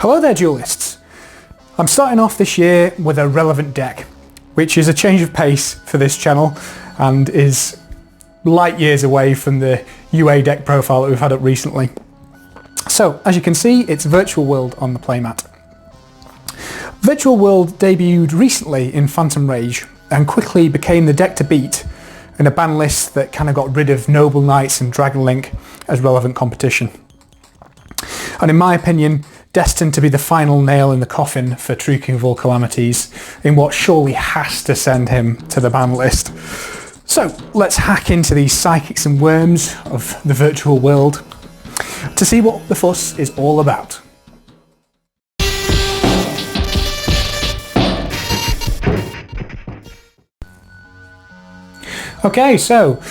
Hello there, duelists. I'm starting off this year with a relevant deck, which is a change of pace for this channel and is light years away from the UA deck profile that we've had up recently. So, as you can see, it's Virtual World on the playmat. Virtual World debuted recently in Phantom Rage and quickly became the deck to beat in a ban list that kind of got rid of Noble Knights and Dragon Link as relevant competition. And in my opinion, destined to be the final nail in the coffin for True King of All Calamities in what surely has to send him to the ban list. So let's hack into these psychics and worms of the virtual world to see what the fuss is all about. Okay, so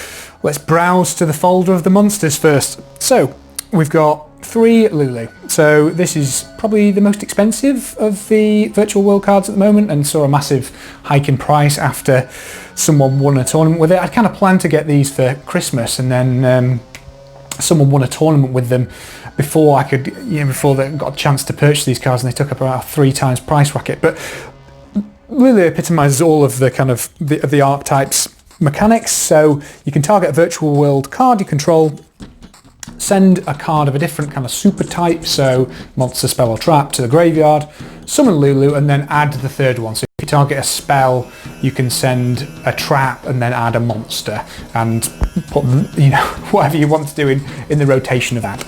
let's browse to the folder of the monsters first. So we've got 3 Lulu. So this is probably the most expensive of the virtual world cards at the moment and saw a massive hike in price after someone won a tournament with it. I'd kind of planned to get these for Christmas and then someone won a tournament with them before I could, before they got a chance to purchase these cards, and they took up about 3 times price bracket. But Lulu epitomises all of the kind of the archetypes mechanics. So you can target a virtual world card you control, send a card of a different kind of super type, so monster, spell or trap, to the graveyard, summon Lulu, and then add the third one. So if you target a spell, you can send a trap and then add a monster and put whatever you want to do in the rotation of that.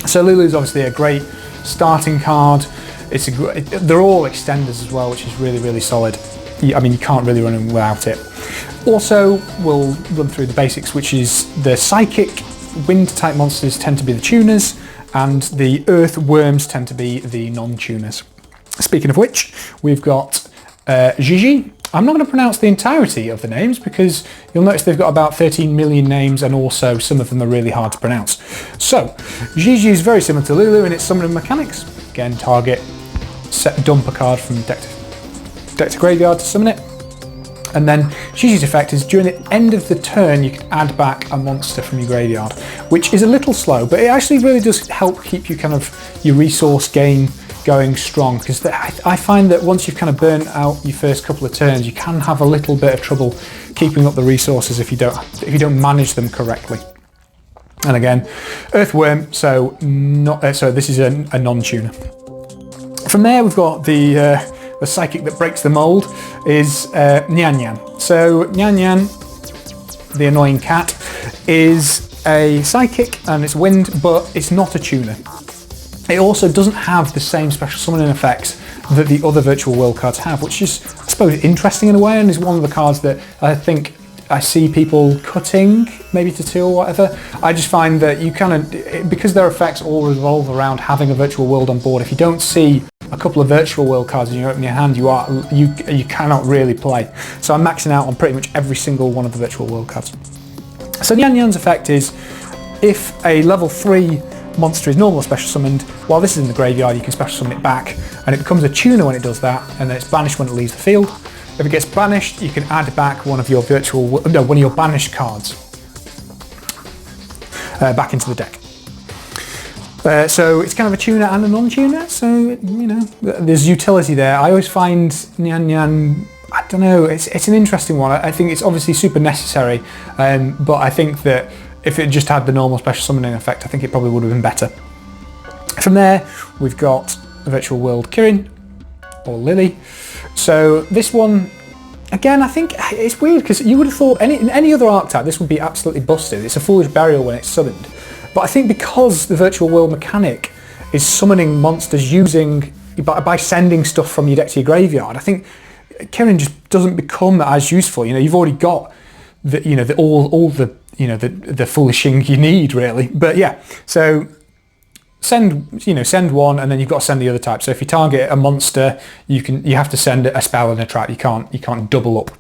So Lulu is obviously a great starting card. They're all extenders as well, which is really, really solid. I mean, you can't really run them without it. Also, we'll run through the basics, which is the psychic wind type monsters tend to be the tuners, and the earth worms tend to be the non-tuners. Speaking of which, we've got Jiji. I'm not going to pronounce the entirety of the names because you'll notice they've got about 13 million names, and also some of them are really hard to pronounce. So, Jiujiu is very similar to Lulu in its summoning mechanics. Again, target, dump a card from deck to graveyard to summon it. And then Jiji's effect is during the end of the turn you can add back a monster from your graveyard, which is a little slow, but it actually really does help keep you kind of your resource gain going strong, because I find that once you've kind of burnt out your first couple of turns, you can have a little bit of trouble keeping up the resources if you don't manage them correctly. And again, Earthworm, so this is a non-tuner. From there we've got the psychic that breaks the mold is Nyannyan. So Nyannyan, the annoying cat, is a psychic and it's wind, but it's not a tuner. It also doesn't have the same special summoning effects that the other virtual world cards have, which is, I suppose, interesting in a way, and is one of the cards that I think I see people cutting, maybe to 2 or whatever. I just find that you kind of, because their effects all revolve around having a virtual world on board, if you don't see a couple of virtual world cards in your hand, you cannot really play. So I'm maxing out on pretty much every single one of the virtual world cards. So Nyannyan's effect is, if a level 3 monster is normal special summoned, while this is in the graveyard, you can special summon it back, and it becomes a tuner when it does that, and then it's banished when it leaves the field. If it gets banished, you can add back one of your banished cards back into the deck. So it's kind of a tuner and a non-tuner, so there's utility there. I always find Nyannyan, I don't know, it's an interesting one. I think it's obviously super necessary, but I think that if it just had the normal special summoning effect, I think it probably would have been better. From there, we've got the virtual world Kirin, or Lili. So this one, again, I think it's weird because you would have thought in any other archetype this would be absolutely busted. It's a foolish burial when it's summoned. But I think because the virtual world mechanic is summoning monsters by sending stuff from your deck to your graveyard, I think Kirin just doesn't become as useful. You've already got the foolishing you need, really. But yeah, so send one, and then you've got to send the other type. So if you target a monster, you have to send a spell and a trap. You can't double up.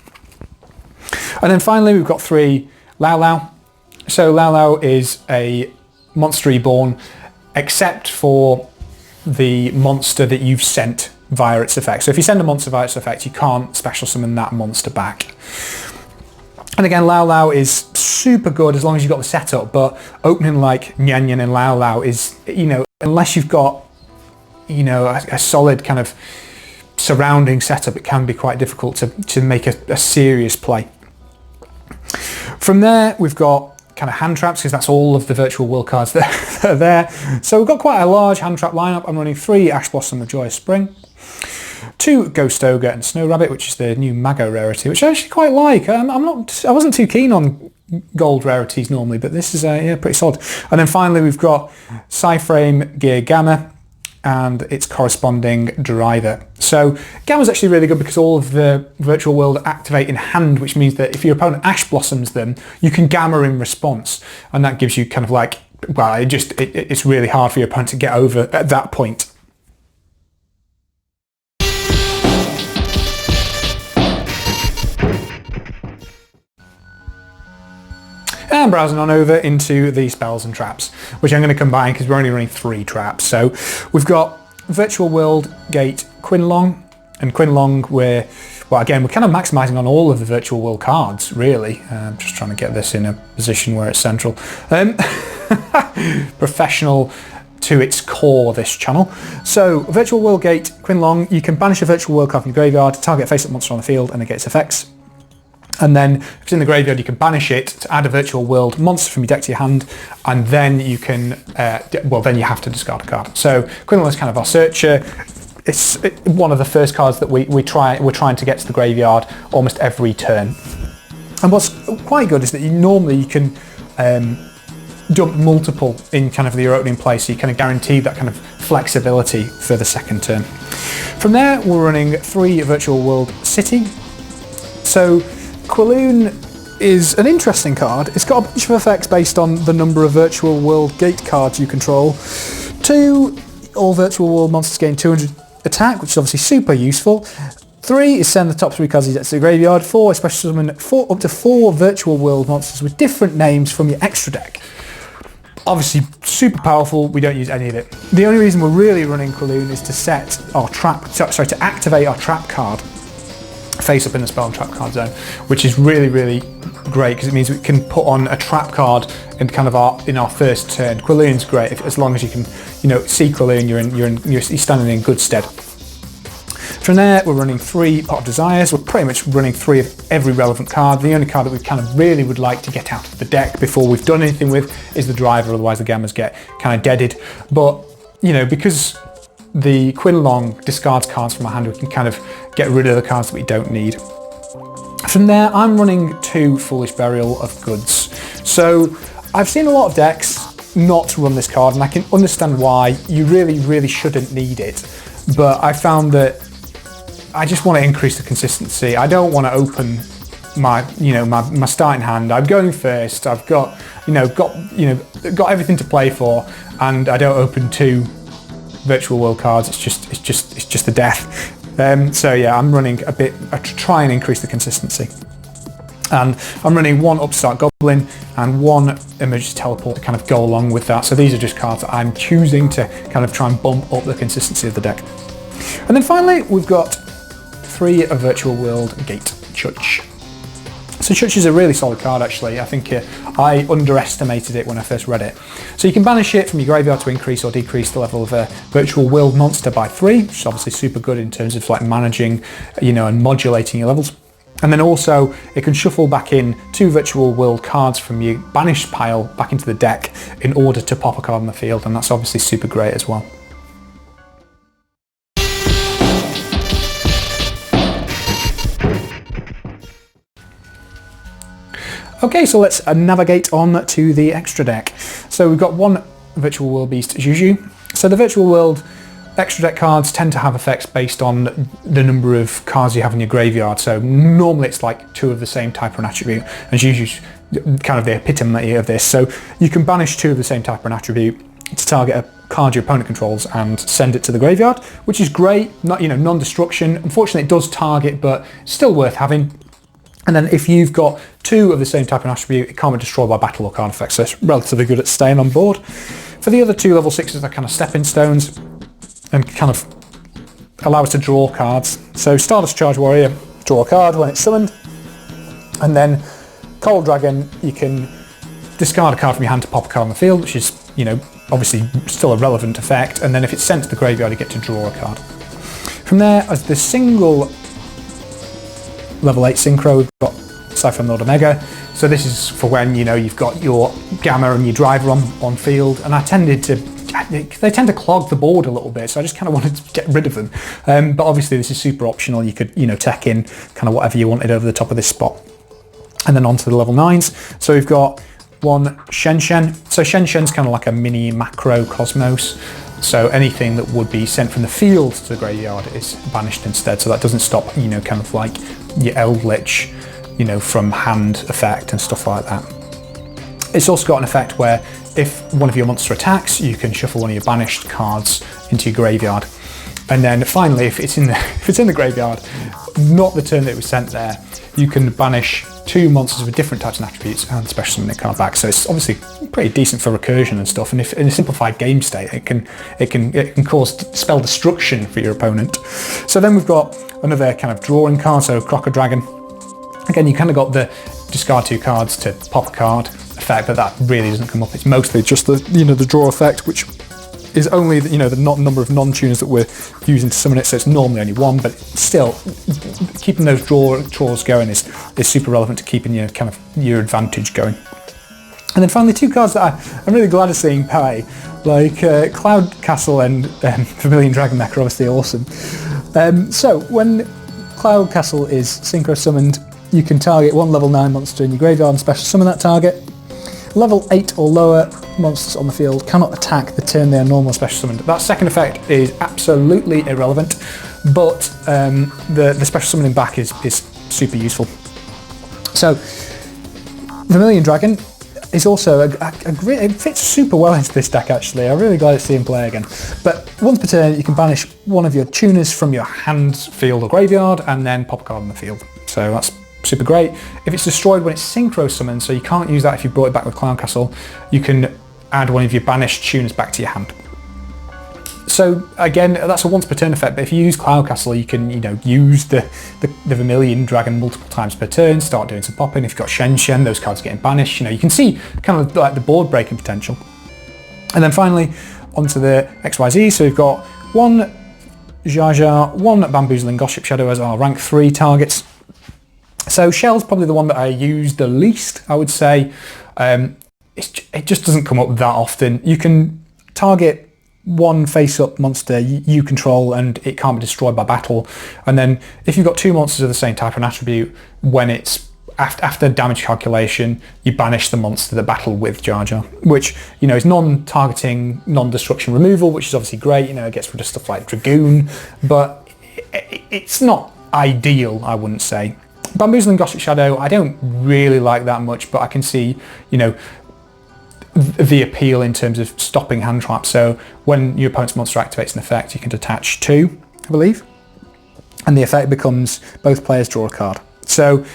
And then finally we've got 3 Laolao. So Laolao is a monster reborn, except for the monster that you've sent via its effect. So if you send a monster via its effect, you can't special summon that monster back. And again, Laolao is super good as long as you've got the setup, but opening like Nyannyan and Laolao is, unless you've got you know, a solid kind of surrounding setup, it can be quite difficult to make a serious play. From there, we've got kind of hand traps, because that's all of the virtual will cards that are there. So we've got quite a large hand trap lineup. I'm running 3 Ash Blossom of Joyous Spring, 2 Ghost Ogre and Snow Rabbit, which is the new Mago rarity, which I actually quite like. I wasn't too keen on gold rarities normally, but this is yeah, pretty solid. And then finally we've got Psy-Framegear Gamma and its corresponding driver. So Gamma's actually really good because all of the virtual world activate in hand, which means that if your opponent Ash Blossoms them, you can Gamma in response, and that gives you kind of like, well, it's really hard for your opponent to get over at that point. And browsing on over into the spells and traps, which I'm going to combine because we're only running 3 traps. So we've got Virtual World Gate Qinglong, and Qinglong we're kind of maximising on all of the virtual world cards, really. I'm just trying to get this in a position where it's central. Professional to its core, this channel. So Virtual World Gate Qinglong, you can banish a virtual world card from your graveyard, target a face-up monster on the field and negate its effects. And then if it's in the graveyard, you can banish it to add a virtual world monster from your deck to your hand, and then you can, then you have to discard a card. So Qinglong is kind of our searcher. It's one of the first cards that we're trying to get to the graveyard almost every turn. And what's quite good is that you can dump multiple in kind of your opening play, so you kind of guarantee that kind of flexibility for the second turn. From there, we're running 3 Virtual World City. So Kauwloon is an interesting card. It's got a bunch of effects based on the number of Virtual World Gate cards you control. 2, all Virtual World monsters gain 200 attack, which is obviously super useful. 3 is send the top 3 cards you get to the graveyard. 4 is special summon up to 4 Virtual World monsters with different names from your extra deck. Obviously super powerful, we don't use any of it. The only reason we're really running Kauwloon is to to activate our trap card face up in the spell and trap card zone, which is really, really great because it means we can put on a trap card in kind of in our first turn. Kauwloon's great as long as you can, see Kauwloon, you're standing in good stead. From there, we're running 3 Pot of Desires. We're pretty much running 3 of every relevant card. The only card that we kind of really would like to get out of the deck before we've done anything with is the driver, otherwise the Gammas get kind of deaded. But, because the Qinglong discards cards from our hand, we can kind of get rid of the cards that we don't need. From there, I'm running 2 Foolish Burial of Goods. So I've seen a lot of decks not run this card, and I can understand why. You really, really shouldn't need it. But I found that I just want to increase the consistency. I don't want to open my starting hand. I'm going first. I've got everything to play for, and I don't open 2 virtual world cards. It's just the death. So yeah, I'm running to try and increase the consistency. And I'm running 1 Upstart Goblin and 1 Emergency Teleport to kind of go along with that. So these are just cards that I'm choosing to kind of try and bump up the consistency of the deck. And then finally, we've got 3 Virtual World Gate Chuche. So Chuche is a really solid card actually. I think I underestimated it when I first read it. So you can banish it from your graveyard to increase or decrease the level of a virtual world monster by 3, which is obviously super good in terms of like managing, and modulating your levels. And then also it can shuffle back in 2 virtual world cards from your banished pile back into the deck in order to pop a card on the field, and that's obviously super great as well. Okay, so let's navigate on to the extra deck. So we've got 1 Virtual World Beast Jiujiu. So the Virtual World extra deck cards tend to have effects based on the number of cards you have in your graveyard. So normally it's like 2 of the same type or an attribute, and Jiujiu's kind of the epitome of this. So you can banish 2 of the same type or an attribute to target a card your opponent controls and send it to the graveyard, which is great. Not non-destruction. Unfortunately, it does target, but still worth having. And then if you've got 2 of the same type of attribute, it can't be destroyed by battle or card effects, so it's relatively good at staying on board. For the other 2 level 6s, they're kind of stepping stones and kind of allow us to draw cards. So Stardust Charge Warrior, draw a card when it's summoned. And then Cold Dragon, you can discard a card from your hand to pop a card on the field, which is, obviously still a relevant effect, and then if it's sent to the graveyard you get to draw a card. From there, as the single level 8 synchro, we've got Psy-Frame Omega. So this is for when, you know, you've got your Gamma and your Driver on field, and they tend to clog the board a little bit, so I just kind of wanted to get rid of them. But obviously this is super optional. You could, you know, tech in kind of whatever you wanted over the top of this spot. And then on to the level 9s. So we've got one Shen. So Shen's kind of like a mini macro Cosmos. So anything that would be sent from the field to the graveyard is banished instead. So that doesn't stop, you know, kind of like your Eldritch, you know, from hand effect and stuff like that. It's also got an effect where if one of your monster attacks, you can shuffle one of your banished cards into your graveyard. And then finally, if it's in the graveyard, not the turn that it was sent there, you can banish 2 monsters with different types and attributes and special summon a card back. So it's obviously pretty decent for recursion and stuff. And if in a simplified game state, it can cause spell destruction for your opponent. So then we've got another kind of drawing card, so Croco Dragon. Again, you kind of got the discard 2 cards to pop a card effect, but that really doesn't come up. It's mostly just the, you know, the draw effect, which is only, you know, the number of non-tuners that we're using to summon it, so it's normally only 1, but still keeping those draws going is super relevant to keeping your kind of your advantage going. And then finally 2 cards that I'm really glad of seeing play, like Cloud Castle and Vermilion Dragon Mech are obviously awesome. So when Cloud Castle is synchro summoned, you can target 1 level 9 monster in your graveyard and special summon that target. Level 8 or lower monsters on the field cannot attack the turn they are normal special summoned. That second effect is absolutely irrelevant, but the special summoning back is super useful. So Vermilion Dragon is also it fits super well into this deck actually. I'm really glad to see him play again. But once per turn you can banish one of your tuners from your hand, field or graveyard and then pop a card on the field. So that's super great. If it's destroyed when it's synchro summoned, so you can't use that if you brought it back with Cloud Castle, you can add one of your banished tuners back to your hand. So again, that's a once per turn effect, but if you use Cloud Castle, you can, you know, use the Vermilion Dragon multiple times per turn, start doing some popping. If you've got Shen, those cards are getting banished. You know, you can see kind of like the board breaking potential. And then finally, onto the XYZ. So we've got one Xiezhi, one Bamboozling Gossip Shadow as our rank 3 targets. So Shell's probably the one that I use the least, I would say. It just doesn't come up that often. You can target one face-up monster you control and it can't be destroyed by battle. And then if you've got 2 monsters of the same type and attribute, when it's after damage calculation, you banish the monster that battled with Xiezhi, which, you know, is non-targeting, non-destruction removal, which is obviously great. You know, it gets rid of stuff like Dragoon, but it's not ideal, I wouldn't say. Bamboozling Gossip Shadow, I don't really like that much, but I can see, you know, the appeal in terms of stopping hand traps. So when your opponent's monster activates an effect, you can detach 2, I believe, and the effect becomes both players draw a card. So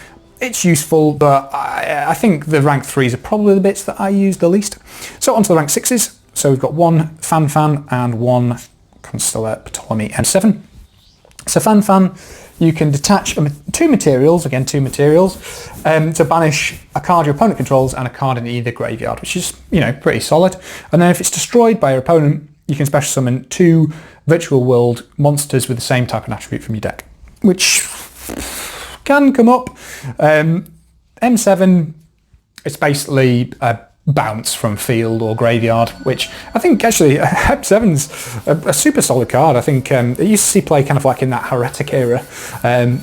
it's useful, but I think the rank 3s are probably the bits that I use the least. So onto the rank 6s. So we've got one Fan and one Constellate Ptolemy N7. So Fan, you can detach 2 materials, to banish a card your opponent controls and a card in either graveyard, which is, you know, pretty solid. And then if it's destroyed by your opponent, you can special summon 2 virtual world monsters with the same type and attribute from your deck, which can come up. M7, it's basically a bounce from field or graveyard, which I think actually M7's a super solid card. I think it used to see play kind of like in that Heretic era,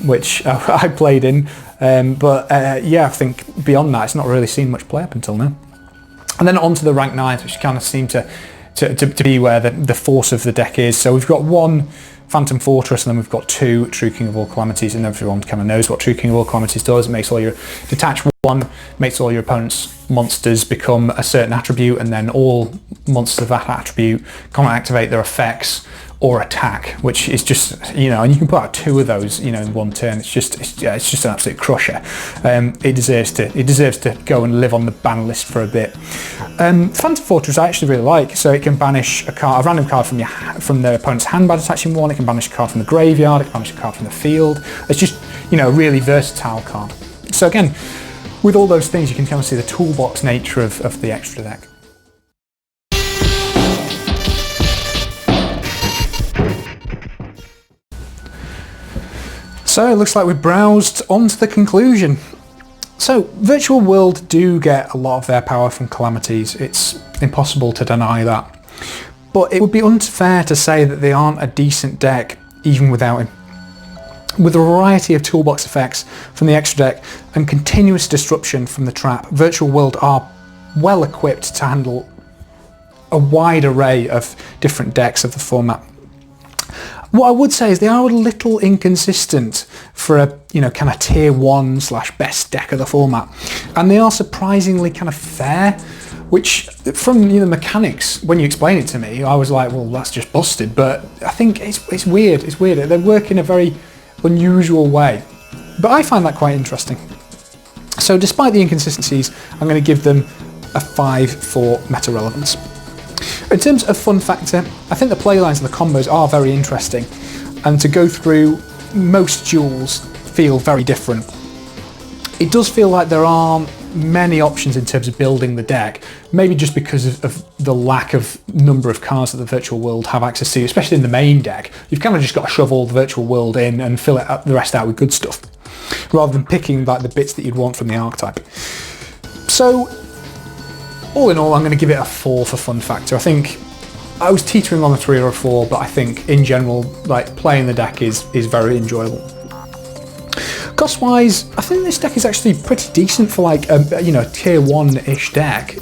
which I played in, but yeah, I think beyond that it's not really seen much play up until now. And then on to the rank 9s, which kind of seem to be where the force of the deck is. So we've got one Phantom Fortress, and then we've got 2 True King of All Calamities, and everyone kind of knows what True King of All Calamities does. It makes all your detach 1, makes all your opponent's monsters become a certain attribute, and then all monsters of that attribute can't activate their effects or attack, which is just, you know, and you can put out 2 of those, you know, in one turn. It's just an absolute crusher. It deserves to go and live on the ban list for a bit. Phantom Fortress I actually really like. So it can banish a random card from the opponent's hand by detaching 1. It can banish a card from the graveyard. It can banish a card from the field. It's just, you know, a really versatile card. So again, with all those things, you can kind of see the toolbox nature of the extra deck. So it looks like we've browsed onto the conclusion. So Virtual World do get a lot of their power from calamities. It's impossible to deny that. But it would be unfair to say that they aren't a decent deck even without him. With a variety of toolbox effects from the extra deck and continuous disruption from the trap, Virtual World are well equipped to handle a wide array of different decks of the format. What I would say is they are a little inconsistent for a kind of tier 1 / best deck of the format, and they are surprisingly kind of fair, which from the mechanics, when you explain it to me, I was like, well, that's just busted. But I think it's weird. It's weird. They work in a very unusual way, but I find that quite interesting. So despite the inconsistencies, I'm going to give them a 5 for meta relevance. In terms of fun factor, I think the playlines and the combos are very interesting, and to go through, most duels feel very different. It does feel like there aren't many options in terms of building the deck, maybe just because of the lack of number of cards that the Virtual World have access to, especially in the main deck. You've kind of just got to shove all the Virtual World in and fill the rest out with good stuff, rather than picking like the bits that you'd want from the archetype. So all in all, I'm going to give it a 4 for fun factor. I think I was teetering on a 3 or a 4, but I think in general, like, playing the deck is very enjoyable. Cost-wise, I think this deck is actually pretty decent for like a tier 1-ish deck,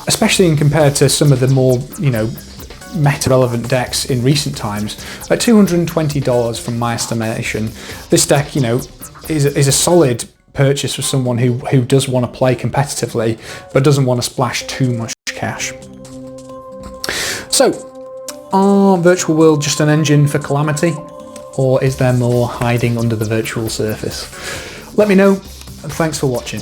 especially in compared to some of the more meta-relevant decks in recent times. At $220 from my estimation, this deck is a solid purchase for someone who does want to play competitively but doesn't want to splash too much cash. So, are Virtual World just an engine for calamity, or is there more hiding under the virtual surface? Let me know, and thanks for watching.